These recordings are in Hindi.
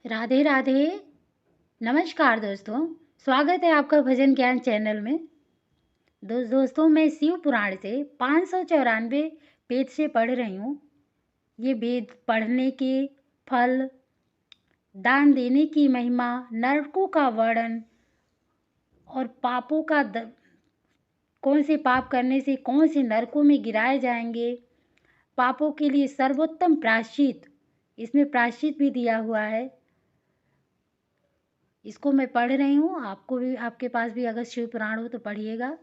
राधे राधे। नमस्कार दोस्तों, स्वागत है आपका भजन ज्ञान चैनल में। दोस्तों मैं शिव पुराण से 594 पेज से पढ़ रही हूँ। ये वेद पढ़ने के फल, दान देने की महिमा, नरकों का वर्णन और पापों का कौन से पाप करने से कौन से नरकों में गिराए जाएंगे, पापों के लिए सर्वोत्तम प्रायश्चित, इसमें प्रायश्चित भी दिया हुआ है। इसको मैं पढ़ रही हूँ, आपको भी, आपके पास भी अगर शिव पुराण हो तो पढ़िएगा।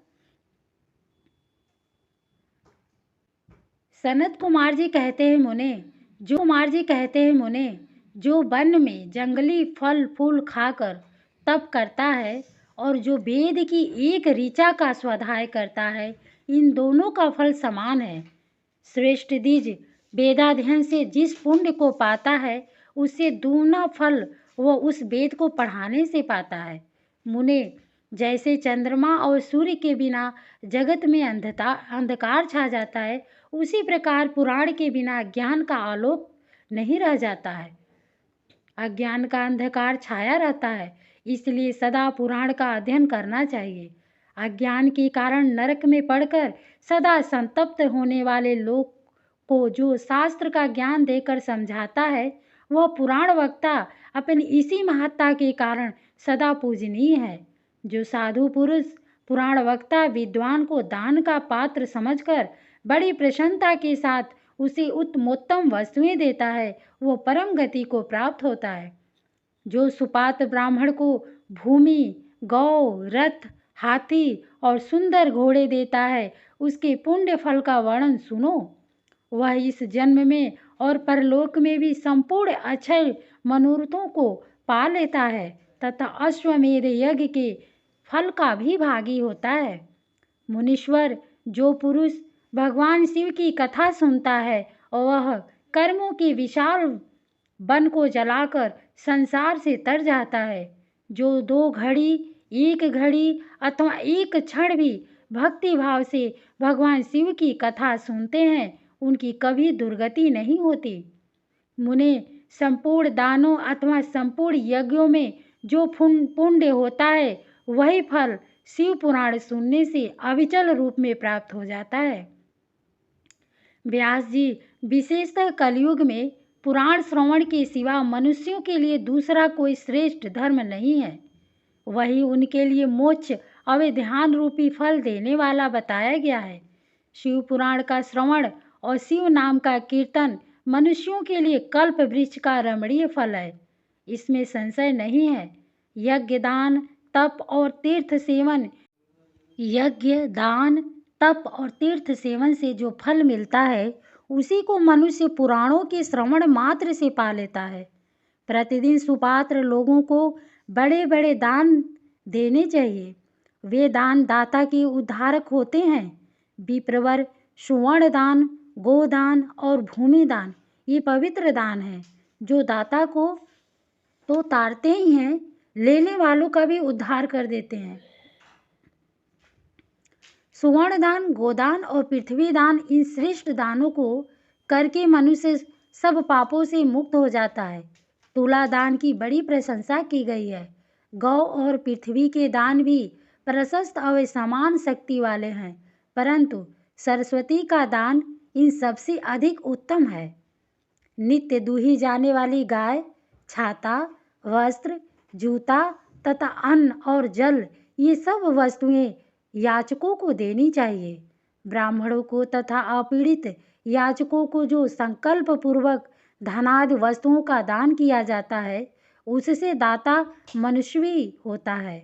सनत कुमार जी कहते हैं मुने, जो वन में जंगली फल फूल खाकर तप करता है और जो वेद की एक ऋचा का स्वाध्याय करता है, इन दोनों का फल समान है। श्रेष्ठ द्विज वेदाध्ययन से जिस पुण्य को पाता है, उससे दूना फल वह उस वेद को पढ़ाने से पाता है। मुने, जैसे चंद्रमा और सूर्य के बिना जगत में अंधकार छा जाता है, उसी प्रकार पुराण के बिना ज्ञान का आलोक नहीं रह जाता है। अज्ञान का अंधकार छाया रहता है, इसलिए सदा पुराण का अध्ययन करना चाहिए। अज्ञान के कारण नरक में पड़कर सदा संतप्त होने वाले लोग को जो शास्त्र का ज्ञान देकर समझाता है, वह पुराण वक्ता अपनी इसी महत्ता के कारण सदा पूजनीय है। जो साधु पुरुष पुराण वक्ता विद्वान को दान का पात्र समझकर बड़ी प्रसन्नता के साथ उसे उत्तमोत्तम वस्तुएं देता है, वो परम गति को प्राप्त होता है। जो सुपात्र ब्राह्मण को भूमि, गौ, रथ, हाथी और सुंदर घोड़े देता है, उसके पुण्य फल का वर्णन सुनो। वह इस जन्म में और परलोक में भी संपूर्ण अक्षय मनोरथों को पा लेता है तथा अश्वमेध यज्ञ के फल का भी भागी होता है। मुनीश्वर, जो पुरुष भगवान शिव की कथा सुनता है और वह कर्मों के विशाल वन को जलाकर संसार से तर जाता है, जो 2 घड़ी, 1 घड़ी अथवा 1 क्षण भी भक्ति भाव से भगवान शिव की कथा सुनते हैं, उनकी कभी दुर्गति नहीं होती। मुने, संपूर्ण दानों अथवा संपूर्ण यज्ञों में जो पुण्य होता है, वही फल शिव पुराण सुनने से अविचल रूप में प्राप्त हो जाता है। व्यास जी, विशेषतः कलयुग में पुराण श्रवण के सिवा मनुष्यों के लिए दूसरा कोई श्रेष्ठ धर्म नहीं है। वही उनके लिए मोक्ष अवधान रूपी फल देने वाला बताया गया है। शिव पुराण का श्रवण और शिव नाम का कीर्तन मनुष्यों के लिए कल्प वृक्ष का रमणीय फल है, इसमें संशय नहीं है। यज्ञ दान तप और तीर्थ सेवन से जो फल मिलता है, उसी को मनुष्य पुराणों के श्रवण मात्र से पा लेता है। प्रतिदिन सुपात्र लोगों को बड़े बड़े दान देने चाहिए। वे दान दाता के उद्धारक होते हैं। विप्रवर सुवर्ण दान, गोदान और भूमि दान ये पवित्र दान हैं, जो दाता को तो तारते ही हैं, लेने वालों का भी उद्धार कर देते हैं। सुवर्ण दान, गोदान और पृथ्वी दान, इन श्रेष्ठ दानों को करके मनुष्य सब पापों से मुक्त हो जाता है। तुला दान की बड़ी प्रशंसा की गई है। गौ और पृथ्वी के दान भी प्रशस्त और समान शक्ति वाले हैं, परंतु सरस्वती का दान इन सबसे अधिक उत्तम है। नित्य दूही जाने वाली गाय, छाता, वस्त्र, जूता तथा अन्न और जल, ये सब वस्तुएं याचकों को देनी चाहिए। ब्राह्मणों को तथा अपीड़ित याचकों को जो संकल्प पूर्वक धनादि वस्तुओं का दान किया जाता है, उससे दाता मनुष्य होता है।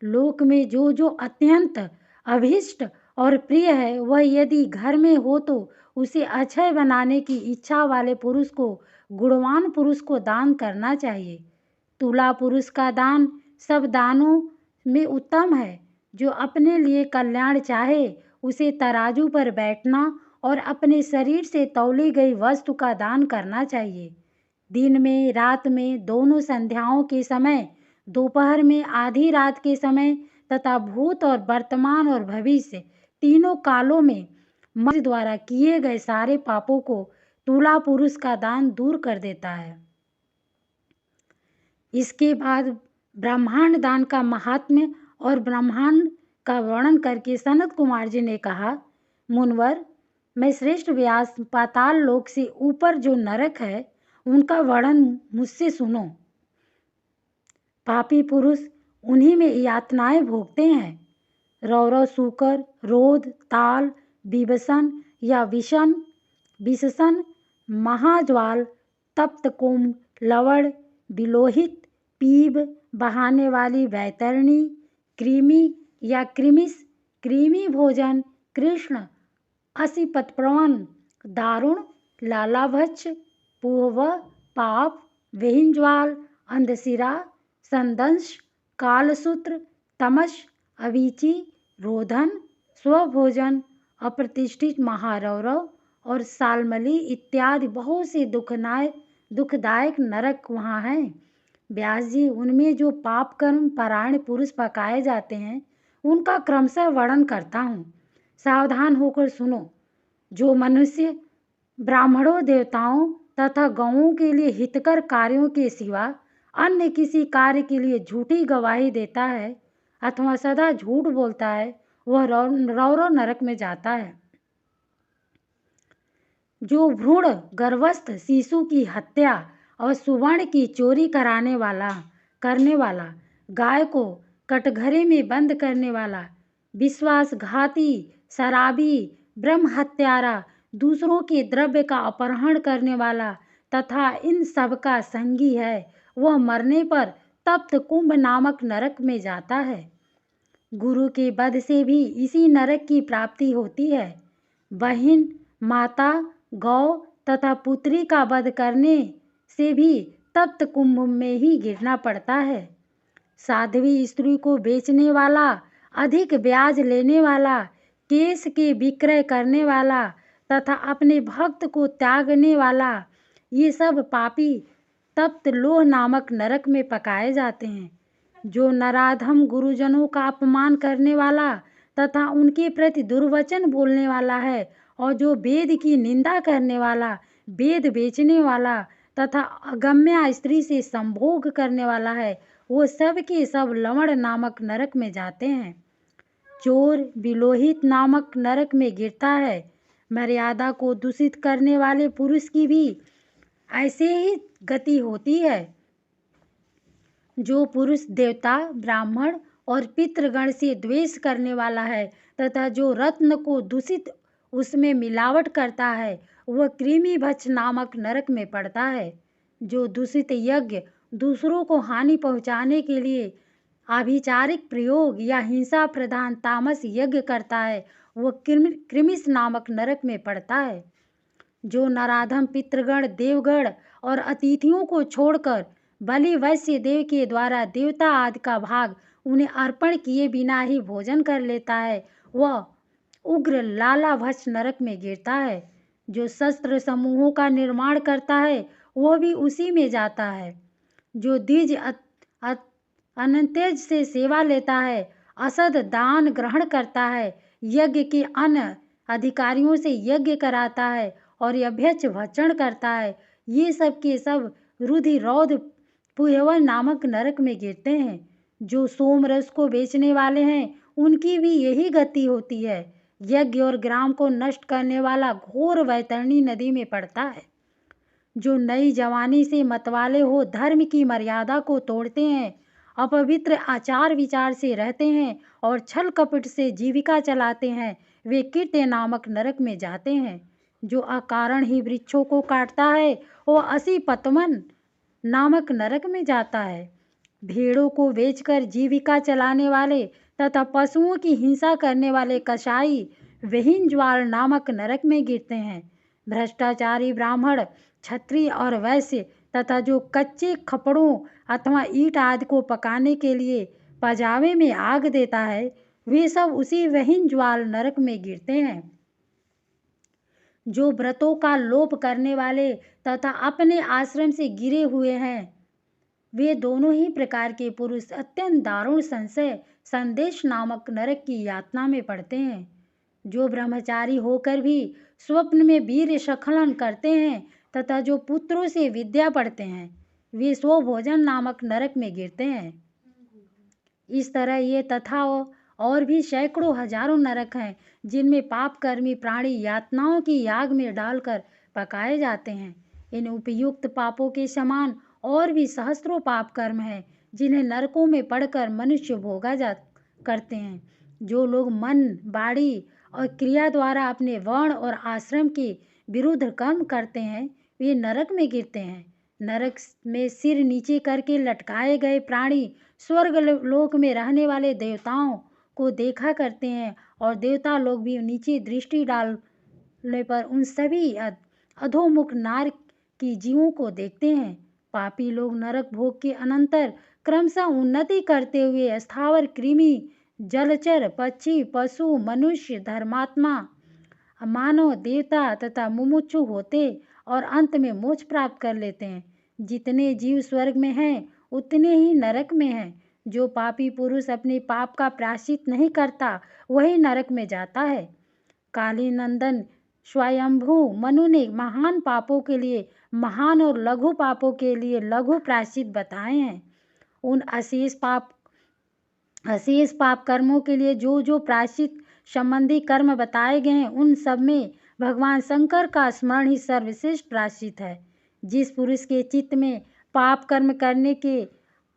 लोक में जो जो अत्यंत अभीष्ट और प्रिय है, वह यदि घर में हो तो उसे अक्षय बनाने की इच्छा वाले पुरुष को, गुणवान पुरुष को दान करना चाहिए। तुला पुरुष का दान सब दानों में उत्तम है। जो अपने लिए कल्याण चाहे, उसे तराजू पर बैठना और अपने शरीर से तौली गई वस्तु का दान करना चाहिए। दिन में, रात में, दोनों संध्याओं के समय, दोपहर में, आधी रात के समय तथा भूत और वर्तमान और भविष्य तीनों कालों में मनुष्य द्वारा किए गए सारे पापों को तुला पुरुष का दान दूर कर देता है। इसके बाद ब्रह्मांड दान का महात्म्य और ब्रह्मांड का वर्णन करके सनत कुमार जी ने कहा, मुनवर, मैं श्रेष्ठ व्यास पाताल लोक से ऊपर जो नरक है उनका वर्णन मुझसे सुनो। पापी पुरुष उन्हीं में यातनाएं भोगते हैं। रौरव, सूकर, रोध, ताल, विभसन या विषसन, महाज्वाल, तप्त कुंभ, लवण, विलोहित, पीब, बहाने वाली वैतरणी, कृमि या कृमि भोजन, कृष्ण, असिपतप्रवन, दारुण, लालाभक्ष, पूर्व, पाप, विहिंज्वाल, अंधशिरा, संदंश, कालसूत्र, तमस, अवीची, रोधन, स्वभोजन, अप्रतिष्ठित महारौरव और सालमली इत्यादि बहुत से दुखदायक नरक वहाँ हैं। व्यास जी, उनमें जो पाप कर्म परायण पुरुष पकाए जाते हैं उनका क्रमशः वर्णन करता हूँ, सावधान होकर सुनो। जो मनुष्य ब्राह्मणों, देवताओं तथा गौओं के लिए हितकर कार्यों के सिवा अन्य किसी कार्य के लिए झूठी गवाही देता है अथवा सदा झूठ बोलता है, वह रौरव नरक में जाता है। जो भ्रूण गर्भस्थ शिशु की हत्या और सुवर्ण की चोरी करने वाला, गाय को कटघरे में बंद करने वाला, विश्वासघाती, शराबी, ब्रह्म हत्यारा, दूसरों के द्रव्य का अपहरण करने वाला तथा इन सब का संगी है, वह मरने पर तप्त कुंभ नामक नरक में जाता है। गुरु के वध से भी इसी नरक की प्राप्ति होती है। बहन, माता, गौ तथा पुत्री का वध करने से भी तप्त कुंभ में ही गिरना पड़ता है। साध्वी स्त्री को बेचने वाला, अधिक ब्याज लेने वाला, केस के विक्रय करने वाला तथा अपने भक्त को त्यागने वाला, ये सब पापी तप्त लोह नामक नरक में पकाए जाते हैं। जो नराधम गुरुजनों का अपमान करने वाला तथा उनके प्रति दुर्वचन बोलने वाला है और जो वेद की निंदा करने वाला, वेद बेचने वाला तथा अगम्या स्त्री से संभोग करने वाला है, वो सब के सब लवण नामक नरक में जाते हैं। चोर विलोहित नामक नरक में गिरता है। मर्यादा को दूषित करने वाले पुरुष की भी ऐसे ही गति होती है। जो पुरुष देवता, ब्राह्मण और पितृगण से द्वेष करने वाला है तथा जो रत्न को दूषित उसमें मिलावट करता है, वह कृमि भक्ष नामक नरक में पड़ता है। जो दूषित यज्ञ, दूसरों को हानि पहुँचाने के लिए आभिचारिक प्रयोग या हिंसा प्रधान तामस यज्ञ करता है, वह कृमिस नामक नरक में पड़ता है। जो नराधम पितृगण, देवगण और अतिथियों को छोड़कर बलि वैश्य देव के द्वारा देवता आदि का भाग उन्हें अर्पण किए बिना ही भोजन कर लेता है, वह उग्र लाला भक्ष नरक में गिरता है। जो शस्त्र समूहों का निर्माण करता है, वह भी उसी में जाता है। जो द्विज अनंतेज से सेवा लेता है, असद दान ग्रहण करता है, यज्ञ के अन्य अधिकारियों से यज्ञ कराता है और अभ्यक्ष भक्षण करता है, ये सब के सब रुधिरौध पुयवन नामक नरक में गिरते हैं। जो सोम रस को बेचने वाले हैं, उनकी भी यही गति होती है। यज्ञ और ग्राम को नष्ट करने वाला घोर वैतरणी नदी में पड़ता है। जो नई जवानी से मतवाले हो धर्म की मर्यादा को तोड़ते हैं, अपवित्र आचार विचार से रहते हैं और छल कपट से जीविका चलाते हैं, वे कृत्य नामक नरक में जाते हैं। जो अकारण ही वृक्षों को काटता है, वह असिपतवन नामक नरक में जाता है। भेड़ों को बेचकर जीविका चलाने वाले तथा पशुओं की हिंसा करने वाले कसाई विहिंज्वाल नामक नरक में गिरते हैं। भ्रष्टाचारी ब्राह्मण, क्षत्रिय और वैश्य तथा जो कच्चे खपड़ों अथवा ईंट आदि को पकाने के लिए पजावे में आग देता है, वे सब उसी विहिंज्वाल नरक में गिरते हैं। जो व्रतों का लोप करने वाले तथा अपने आश्रम से गिरे हुए हैं, वे दोनों ही प्रकार के पुरुष अत्यंत दारुण संदेश नामक नरक की यातना में पड़ते हैं। जो ब्रह्मचारी होकर भी स्वप्न में वीर स्खलन करते हैं तथा जो पुत्रों से विद्या पढ़ते हैं, वे स्वभोजन नामक नरक में गिरते हैं। इस तरह ये तथा और भी सैकड़ों हजारों नरक हैं जिनमें पापकर्मी प्राणी यातनाओं की आग में डालकर पकाए जाते हैं। इन उपयुक्त पापों के समान और भी सहस्त्रों पाप कर्म हैं जिन्हें नरकों में पड़कर मनुष्य भोगा जा करते हैं। जो लोग मन, वाणी और क्रिया द्वारा अपने वर्ण और आश्रम के विरुद्ध कर्म करते हैं वे नरक में गिरते हैं। नरक में सिर नीचे करके लटकाए गए प्राणी स्वर्ग लोक में रहने वाले देवताओं को देखा करते हैं और देवता लोग भी नीचे दृष्टि डालने पर उन सभी अधोमुख नार की जीवों को देखते हैं। पापी लोग नरक भोग के अनंतर क्रमशः उन्नति करते हुए स्थावर, कृमि, जलचर, पक्षी, पशु, मनुष्य, धर्मात्मा, मानव, देवता तथा मुमुक्षु होते और अंत में मोक्ष प्राप्त कर लेते हैं। जितने जीव स्वर्ग में हैं उतने ही नरक में हैं। जो पापी पुरुष अपने पाप का प्रायश्चित नहीं करता वही नरक में जाता है। काली नंदन स्वयंभू मनु ने महान पापों के लिए महान और लघु पापों के लिए लघु प्रायश्चित बताए हैं। उन अशेष पाप कर्मों के लिए जो जो प्रायश्चित संबंधी कर्म बताए गए हैं उन सब में भगवान शंकर का स्मरण ही सर्वश्रेष्ठ प्रायश्चित है। जिस पुरुष के चित्त में पाप कर्म करने के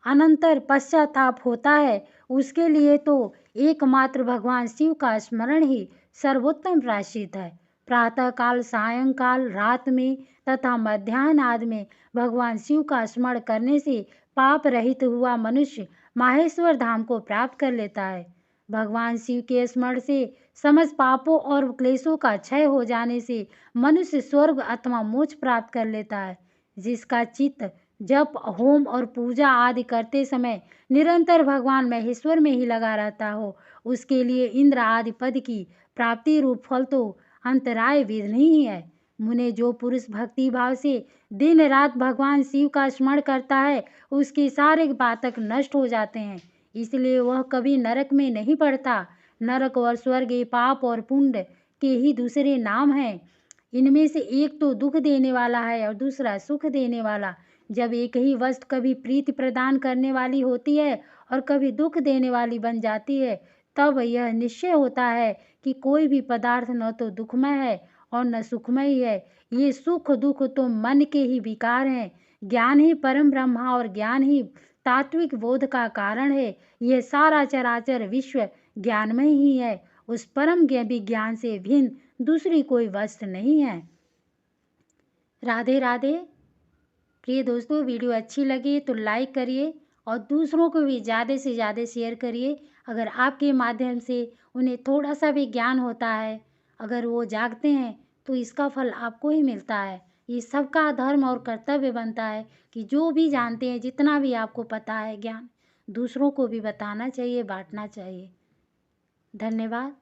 अनंतर पश्चाताप होता है उसके लिए तो एकमात्र भगवान शिव का स्मरण ही सर्वोत्तम प्रायश्चित है। प्रातः काल, सायंकाल, रात में तथा मध्याह्न आदि में भगवान शिव का स्मरण करने से पाप रहित हुआ मनुष्य माहेश्वर धाम को प्राप्त कर लेता है। भगवान शिव के स्मरण से समस्त पापों और क्लेशों का क्षय हो जाने से मनुष्य स्वर्ग अथवा मोक्ष प्राप्त कर लेता है। जिसका चित्त जप, होम और पूजा आदि करते समय निरंतर भगवान महेश्वर में ही लगा रहता हो उसके लिए इंद्र आदि पद की प्राप्ति रूप फल तो अंतराय विघ्न ही है। मुने, जो पुरुष भक्ति भाव से दिन रात भगवान शिव का स्मरण करता है उसके सारे पातक नष्ट हो जाते हैं, इसलिए वह कभी नरक में नहीं पड़ता। नरक और स्वर्ग ये पाप और पुण्य के ही दूसरे नाम हैं। इनमें से एक तो दुख देने वाला है और दूसरा सुख देने वाला। जब एक ही वस्तु कभी प्रीति प्रदान करने वाली होती है और कभी दुख देने वाली बन जाती है तब यह निश्चय होता है कि कोई भी पदार्थ न तो दुखमय है और न सुखमय है। ये सुख दुख तो मन के ही विकार हैं। ज्ञान ही परम ब्रह्मा और ज्ञान ही तात्विक बोध का कारण है। यह सारा चराचर विश्व ज्ञानमय ही है। उस परम विज्ञान से भिन्न दूसरी कोई वस्तु नहीं है। राधे राधे। प्रिय दोस्तों, वीडियो अच्छी लगी तो लाइक करिए और दूसरों को भी ज़्यादा से ज़्यादा शेयर करिए। अगर आपके माध्यम से उन्हें थोड़ा सा भी ज्ञान होता है, अगर वो जागते हैं तो इसका फल आपको ही मिलता है। ये सबका धर्म और कर्तव्य बनता है कि जो भी जानते हैं, जितना भी आपको पता है ज्ञान, दूसरों को भी बताना चाहिए, बांटना चाहिए। धन्यवाद।